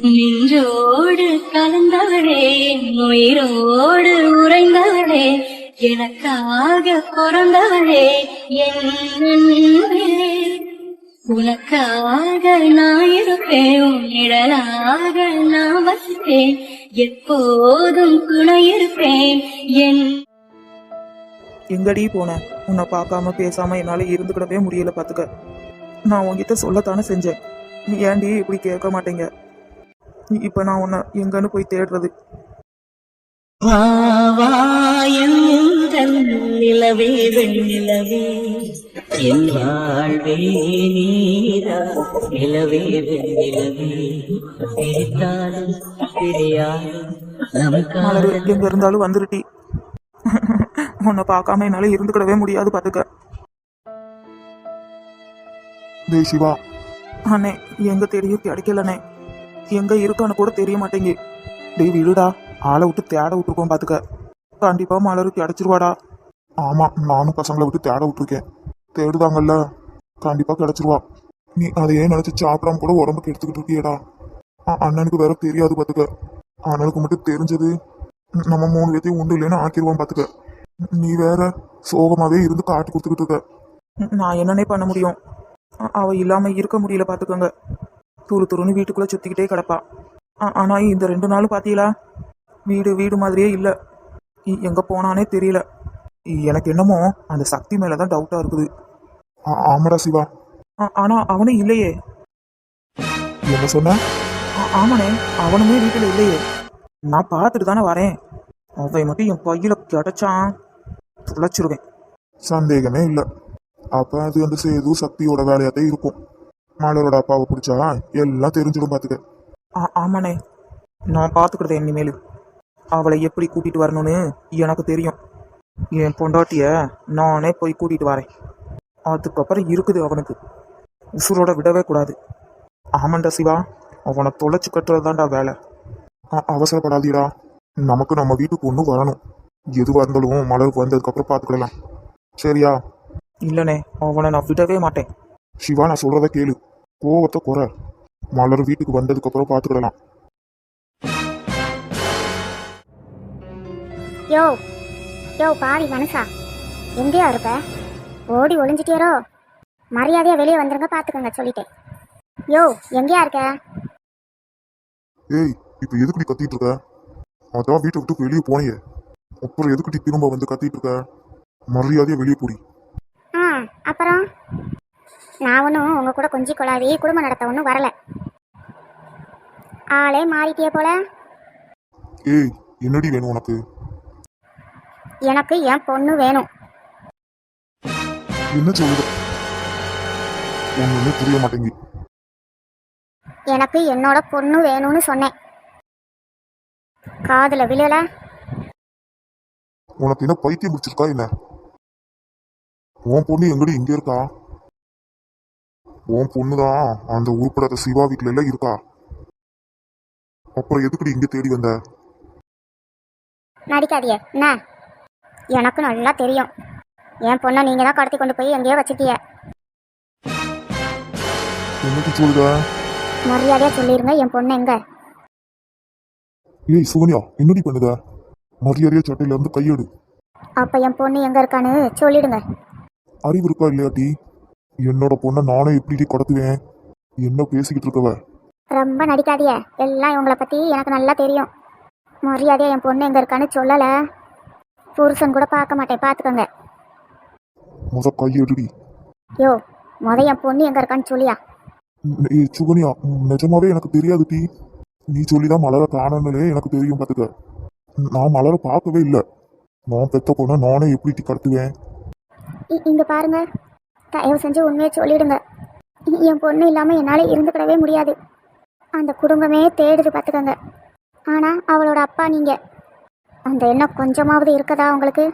நின்றோடு கலந்தவளே, உயிரோடு உறைந்தவளே, எனக்காக பிறந்தவளே, என் அன்பே. உனக்காக நான் இருப்பேன், உன் நிழலாக நான் வசிப்பேன், எப்போதும் துணை இருப்பேன் என். எங்கடி போன? உன்னை பார்க்காம பேசாம என்னால இருந்துக்கிடவே முடியல பாத்துக்க. நான் உன்கிட்ட சொல்லத்தானே செஞ்சேன், நீ ஏன்டி இப்படி கேட்க மாட்டேங்க? இப்ப நான் உன்னை எங்கன்னு போய் தேடுறது? நிலவே வெண்ணிலவே என் வாழ்வே நீரா, நிலவே வெண்ணிலவே பிரித்தாலும் மலரு எங்க இருந்தாலும் வந்துருட்டி. உன்னை பார்க்காம என்னால இருந்துக்கிடவே முடியாது பாத்துக்க. டேய் சிவா. அண்ணே, எங்க தெரியும் கிடைக்கலண்ணே. எங்க இருக்கான்னு கூட தெரிய மாட்டேங்க. டேய் விடுடா, ஆளை விட்டு தேட விட்டுருக்கோம் பாத்துக்க. கண்டிப்பா மலரு கிடைச்சிருவாடா. ஆமா, நானும் பசங்களை விட்டு தேட விட்டுருக்கேன். தேடுதாங்கல்ல, கண்டிப்பா கிடைச்சிருவா. நீ அதையே நினைச்சு சாப்பிடாம கூட உடம்புக்கு எடுத்துக்கிட்டு இருக்கியடா. அண்ணனுக்கு வேற தெரியாது பாத்துக்க. அண்ணனுக்கு மட்டும் தெரிஞ்சது நம்ம 3 பேத்தையும் உண்டு இல்லைன்னு ஆக்கிடுவான் பாத்துக்க. நீ வேற சோகமாவே இருந்து காட்டு கொடுத்துக்கிட்டு இருக்க. நான் என்னன்னே பண்ண முடியும்? அவ இல்லாம இருக்க முடியல பாத்துக்கோங்க. துரு துருன்னு வீட்டுக்குள்ள சுத்திக்கிட்டே கிடப்பா. ஆனா இந்த 2 நாள் பாத்தீங்களா, வீடு வீடு மாதிரியே இல்ல. எங்க போனானே தெரியல. எனக்கு என்னமோ அந்த சக்தி மேலதான் டவுட்டா இருக்குது. ஆமாடா சிவா. ஆனா அவனும் இல்லையே. என்ன சொன்ன? ஆமாண்ணே, அவனுமே வீட்டுல இல்லையே. நான் பார்த்துட்டு தானே வரேன். அவன் மட்டும் என் பையில கிடைச்சான், துளைச்சிருவேன். சந்தேகமே இல்லை. அப்ப அது அந்த சேது சக்தியோட வேலையாத்தான் இருக்கும். மலரோட அப்பாவை பிடிச்சா எல்லாம் தெரிஞ்சிடும் பாத்துக்க. ஆமாண்ணே, நான் பார்த்துக்கிட்டேன். இனிமேலு அவளை எப்படி கூட்டிட்டு வரணும்னு எனக்கு தெரியும். என் பொண்டாட்டிய நானே போய் கூட்டிட்டு வரேன். அதுக்கப்புறம் இருக்குது அவனுக்கு, உசுரோட விடவே கூடாது. ஆமாண்டா சிவா, அவனை தொலைச்சு கட்டுறதுதான்டா வேலை. அவசரப்படாதீடா, நமக்கு நம்ம வீட்டுக்கு ஒன்று வரணும். எதுவாக இருந்தாலும் மலருக்கு வந்ததுக்கப்புறம் பார்த்துக்கிடலாம், சரியா? இல்லைண்ணே, அவனை நான் விடவே மாட்டேன். சிவா, நான் சொல்றத கேளு, கோவத்தை குறை. மலர் வீட்டுக்கு வந்ததுக்கப்புறம் பார்த்துக்கிடலாம். யோ யோ பாவி மனுஷா, எங்கேயா இருப்ப? ஓடி ஒளிஞ்சிட்டியாரோ? மரியாதையா வெளியே வந்துருங்க, பார்த்துக்கோங்க சொல்லிட்டேன். யோ எங்கேயா இருக்க? ஏய், இப்ப எதுக்குடி கத்திட்டு இருக்க? அதான் வீட்டை விட்டு வெளியே போனியே, அப்புறம் எதுக்குடி திரும்ப வந்து கத்திட்டு இருக்க? மரியாதையா வெளியே போடி. அப்புறம் நான் ஒன்றும் உங்க கூட கொஞ்சி கொள்ளாவி குடும்பம் நடத்த ஒன்றும் வரல. ஆளே மாறிட்டியே போல. ஏய், என்னடி வேணும் உனக்கு? எனக்கு என் பொண்ணு வேணும். என்ன சொல்லுத? ஒண்ணுமே புரிய மாட்டேங்கி. எனக்கு என்னோட பொண்ணு வேணும்னு சொன்னேன், காதுல விழல? உனக்கு என்ன பைத்தியம் பிடிச்சிருக்கா என்ன? உன் பொண்ணு எங்கடி இங்க இருக்கா? உன் பொண்ணுதான் அந்த உருப்படாத சிவா வீட்டுல எல்லாம் இருக்கா. அப்புறம் எதுக்குடி இங்க தேடி வந்த? நடிக்காதிய என்ன, எனக்கு நல்லா தெரியும். என் பொண்ணை நீங்க தான் கடத்தி கொண்டு போய் எங்கேயோ வச்சுட்டிய. என்னடி சொல்லுத? மரியாதையா சொல்லிருங்க, என் பொண்ணு எங்க? ஏய் சுகன்யா, என்னடி பண்ணுத? மரியாதையா சட்டையில இருந்து கையெடு. அப்ப என் பொண்ணு எங்க இருக்கான்னு சொல்லிடுங்க. அறிவு இருக்கா இல்லையாட்டி? என்னோட பொண்ணை நானே எப்படி கடத்துவேன்? என்ன பேசிக்கிட்டு இருக்கவ? ரொம்ப நடிக்காதிய, எல்லாம் இவங்களை பத்தி எனக்கு நல்லா தெரியும். மரியாதையா என் பொண்ணு எங்க இருக்கான்னு சொல்லல, புருஷன் கூட பார்க்க மாட்டேன், பார்த்துக்கோங்க. முத கையெடுடி. யோ முத என் பொண்ணு எங்க இருக்கான்னு சொல்லியா? ஏய் சுகன்யா, நிஜமாவே எனக்கு தெரியாது டி. நீ சொல்லிதான் மலரை காணணும்னே எனக்கு தெரியும் பாத்துக்க. நான் மலரை பார்க்கவே இல்லை. நான் பெத்த பொண்ணை நானே எப்படி கடத்துவேன்? இங்க பாருங்க, தயவு செஞ்சு உண்மையை சொல்லிடுங்க. என் பொண்ணு இல்லாம என்னால இருந்துக்கிடவே முடியாது. அந்த குடும்பமே தேடுது பார்த்துக்கோங்க. ஆனா அவளோட அப்பா நீங்க. அந்த எண்ணம் கொஞ்சமாவது இருக்கதா உங்களுக்கு?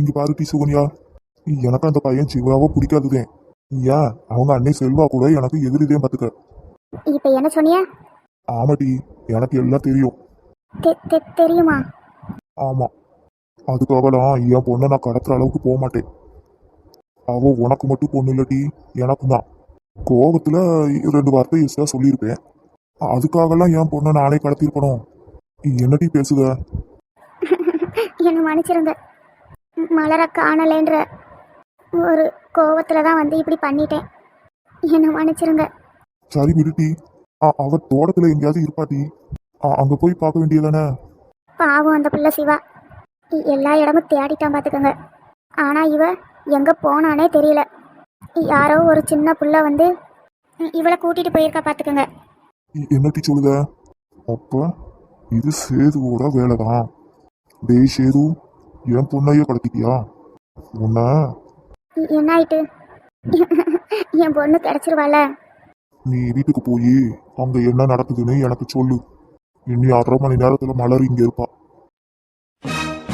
இங்க பாரு டி சுகன்யா, எனக்கு அந்த பையன் சிவாவோ பிடிக்காதுதேன். ஏன் அவங்க அன்னை செல்வா கூட எனக்கு எதிரிதே பாத்துக்க. இப்ப என்ன சொன்னிய? ஆமாட்டி, எனக்கு எல்லாம் தெரியும். தெரியுமா? ஆமா, அதுக்காகலாம் என் பொண்ணை நான் கடத்துற அளவுக்கு போக மாட்டேன். அவ உனக்கு மட்டும் பொண்ணு இல்லட்டி, எனக்கும் தான். கோபத்துல 2 வார்த்தை எஸ்டா சொல்லியிருப்பேன். அதுக்காகலாம் என் பொண்ணை நானே கடத்திருக்கணும். என்னடி பேசுத? என்னை மன்னிச்சிருங்க. மலரை காணலைன்ற ஒரு கோவத்தில் தான் வந்து இப்படி பண்ணிட்டேன். என்னை மன்னிச்சிருங்க. சரி விடுட்டி. அவ தோட்டத்துல எங்கேயாவது இருப்பாட்டி. அங்க போய் பார்க்க வேண்டியதானே? பாவம் அந்த பிள்ளை சிவா. எல்லா இடமும் தேடிட்டான் பார்த்துக்கோங்க. ஆனால் இவ எங்கே போனானே தெரியல. யாரோ ஒரு சின்ன புள்ள வந்து இவளை கூட்டிகிட்டு போயிருக்கா பார்த்துக்கோங்க. என்னட்டி சொல்லுத? அப்ப இது சேதுவோட வேலைதான். டேய் சேது, என் பொண்ணைய கடத்திட்டியா? உன்ன என்ன ஆயிட்டு? என் பொண்ணு கிடைச்சிருவாள? நீ வீட்டுக்கு போய் அங்க என்ன நடக்குதுன்னு எனக்கு சொல்லு. இனி 1/2 மணி நேரத்துல மலர் இங்க இருப்பா.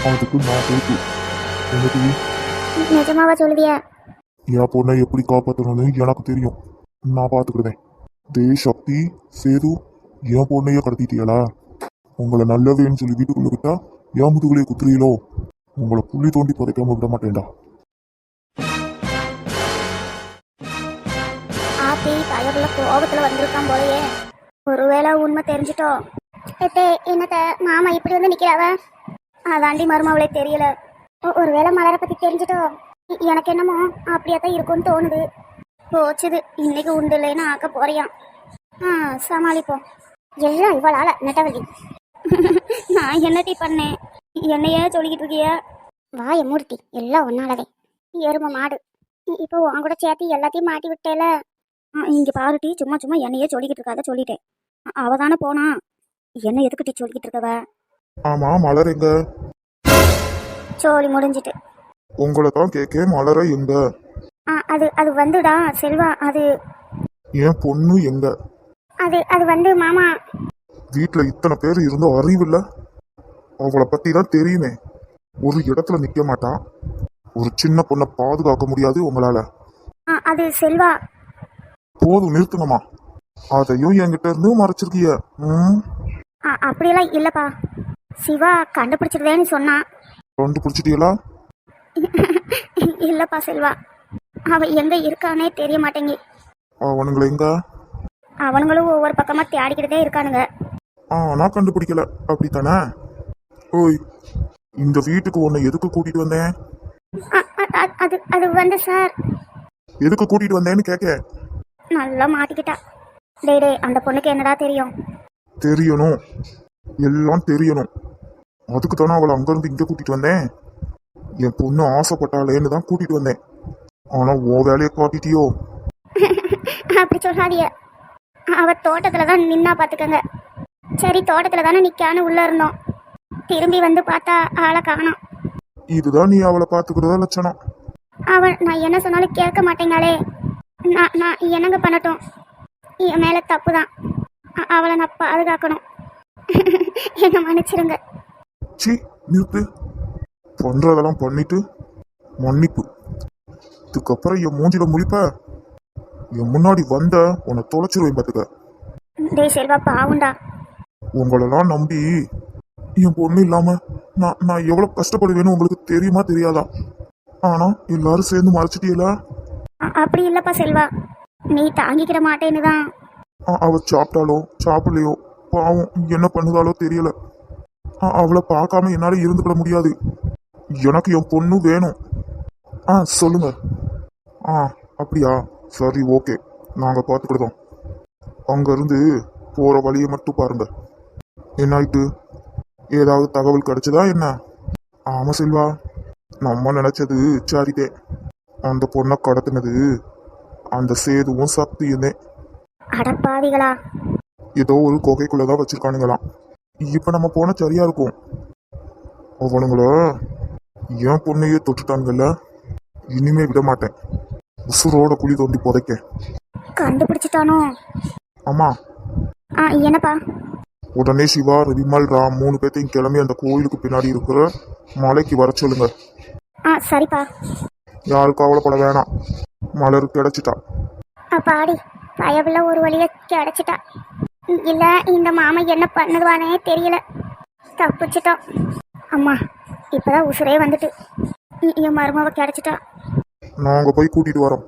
அதுக்கு நான் பொறுப்பு. என்னடி? நிஜமாவா சொல்லுதியா? என் பொண்ணை எப்படி காப்பாற்றணும்னு எனக்கு தெரியும். நான் பார்த்துக்கிடுவேன். டேய் சக்தி, சேது, என் பொண்ணைய கடத்திட்டியலா? உங்களை நல்லவேன்னு சொல்லி வீட்டுக்குள்ள விட்டா என் முதுகுலையே குத்துறீங்களோ? உங்களை புள்ளி தோண்டி புதைக்காம விட மாட்டேன்டா. ஆத்தி பயபுள்ள கோபத்தில் வந்திருக்கான் போலயே. ஒருவேளை உண்மை தெரிஞ்சிட்டோம். என்னத்த மாமா இப்படி வந்து நிற்கிறாவ? அதாண்டி மருமவளே தெரியல. ஒருவேளை மலரை பற்றி தெரிஞ்சிட்டோம். எனக்கு என்னமோ அப்படியே தான் இருக்கும்னு தோணுது. போச்சுது, இன்னைக்கு உண்டு இல்லைன்னு ஆக்க போறியான். சமாளிப்போம். எல்லாம் இவளால நெட்டவள்ளி. நான் என்னட்டி பண்ணேன்? என்னையே சொல்லிக்கிட்டு இருக்கிய? வாய மூர்த்தி, எல்லாம் ஒன்னாலவே. எரும மாடு. இப்போ உன் கூட சேர்த்து எல்லாத்தையும் மாட்டி விட்டேல. இங்கே பாருட்டி, சும்மா சும்மா என்னையே சொல்லிக்கிட்டு இருக்காத சொல்லிட்டேன். அவ தானே போனா, என்ன எதுக்கிட்டி சொல்லிக்கிட்டு இருக்கவ? ஆமா, மலர் எங்க? சோழி முடிஞ்சிட்டு. உங்களை தான் கேட்க, மலர எங்க? அது அது வந்துடா செல்வா. அது என் பொண்ணு எங்க? அது அது வந்து மாமா. வீட்டுல இத்தனை பேர் இருந்தும் அறிவில்ல. அவளை பத்தி தான் தெரியுமே. ஒரு இடத்துல நிக்க மாட்டான். ஒரு சின்ன பொண்ணை பாதுகாக்க முடியாது உங்களால. அது செல்வா. போதும், நிறுத்துங்கம்மா. அதையும் என்கிட்ட இருந்து மறைச்சிருக்கிய. அப்படியெல்லாம் இல்லப்பா. சிவா கண்டுபிடிச்சிருவேன்னு சொன்னான். கண்டுபிடிச்சிட்டீங்களா? இல்லப்பா செல்வா, அவ எங்க இருக்கானே தெரிய மாட்டேங்கி. அவனுங்களை எங்க? அவனுங்களும் ஒவ்வொரு பக்கமா தேடிக்கிட்டே இருக்கானுங்க. நான் கண்டுபிடிக்கல, அப்படித்தானே? ஓய், இந்த வீட்டுக்கு உன்னை எதுக்கு கூட்டிட்டு வந்தேன்? அது அது வந்து சார். எதுக்கு கூட்டிட்டு வந்தேன்னு கேட்க. நல்லா மாட்டிக்கிட்டா. டே அந்த பொண்ணுக்கு என்னடா தெரியும்? தெரியணும், எல்லாம் தெரியணும். அதுக்கு தானே அவளை அங்கிருந்து இங்க கூட்டிட்டு வந்தேன். என் பொண்ணு ஆசைப்பட்டாளேன்னு தான் கூட்டிட்டு வந்தேன். ஆனா உன் வேலையை காட்டிட்டியோ? அப்படி சொல்லாதிய. அவ தோட்டத்துல தான் நின்னா பாத்துக்கங்க. சரி, தோட்டத்துல தானே நிக்கான்னு உள்ள இருந்தோம். திரும்பி வந்து பார்த்தா ஆளை காணோம். இதுதான் நீ அவளை பாத்துக்கிறதா லட்சணம். அவள் நான் என்ன சொன்னாலும் கேட்க மாட்டேங்காளே. நான் என்னங்க பண்ணட்டும்? என் மேல தப்பு தான். அவளை நான் பாதுகாக்கணும். என்ன மன்னிச்சிருங்க. சி, நிறுத்து. பண்றதெல்லாம் பண்ணிட்டு மன்னிப்பு. இதுக்கப்புறம் என் மூஞ்சில முழிப்ப, என் முன்னாடி வந்த உன்னை தொலைச்சிருவேன் பாத்துக்க. டேய் செல்வா, பாவுண்டா. உங்களெல்லாம் நம்பி என் பொண்ணு இல்லாம நான் எவ்வளவு கஷ்டப்படுவேன்னு உங்களுக்கு தெரியுமா தெரியாதா? ஆனா எல்லாரும் சேர்ந்து மறைச்சிட்டீல. அப்படி இல்லப்பா செல்வா, நீ தாங்கிக்கிற மாட்டேன்னு தான். அவ சாப்பிட்டாலோ சாப்பிடலையோ பாவம் என்ன பண்ணுதாலோ தெரியல. அவளை பார்க்காம என்னால இருந்துக்கிட முடியாது. எனக்கு என் பொண்ணு வேணும். சொல்லுங்க. அப்படியா? சரி, ஓகே, நாங்க பார்த்துக்கிட்டோம். அங்கிருந்து போற வழியை மட்டும் பாருங்க. என்னாயிட்டு? ஏதாவது தகவல் கிடைச்சதா என்ன? ஆமா செல்வா, நம்ம நினைச்சது சரிதே. அந்த பொண்ணை கடத்தினது அந்த சேதுவும் சக்தியுமே. அடப்பாவிகளா. ஏதோ ஒரு குகைக்குள்ளதான் வச்சிருக்கானுங்களாம். இப்ப நம்ம போன சரியா இருக்கும். அவனுங்கள என் பொண்ணையே தொட்டுட்டானுங்கல்ல, இனிமே விட மாட்டேன். உசுரோட குழி தோண்டி புதைக்க. கண்டுபிடிச்சிட்டானோ? ஆமா. என்னப்பா? உடனே சிவா, விமல், ராம் 3 பேர்த்தையும் கிளம்பி அந்த கோயிலுக்கு பின்னாடி இருக்கிற மலைக்கு வர சொல்லுங்க. சரிப்பா. யாரும் கவலைப்பட வேணாம். மலர் கிடைச்சிட்டா. அப்பாடி, பயவுள்ள ஒரு வழிய கிடைச்சிட்டா. இல்ல இந்த மாமா என்ன பண்ணுவானே தெரியல. தப்பிச்சிட்டோம். அம்மா, இப்பதான் உசுரே வந்துட்டு. என் மருமவ கிடைச்சிட்டா. நாங்க போய் கூட்டிட்டு வரோம்.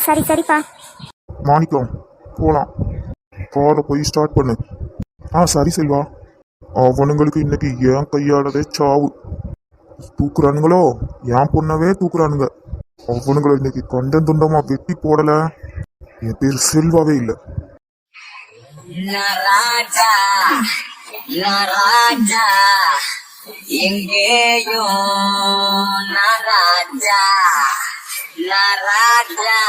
சரிப்பா. மாணிக்கம், போலாம். காரை போய் ஸ்டார்ட் பண்ணு. சரி செல்வா. அவனுங்களுக்கு இன்னைக்கு என் கையாலதே சாவு. தூக்குறானுங்களோ, என் பொண்ணவே தூக்குறானுங்க. அவனுங்களை இன்னைக்கு கண்டம் துண்டமா வெட்டி போடல, என் பேர் செல்வாவே இல்லை. ராஜா ராஜா எங்கேயோ ராஜா ராஜா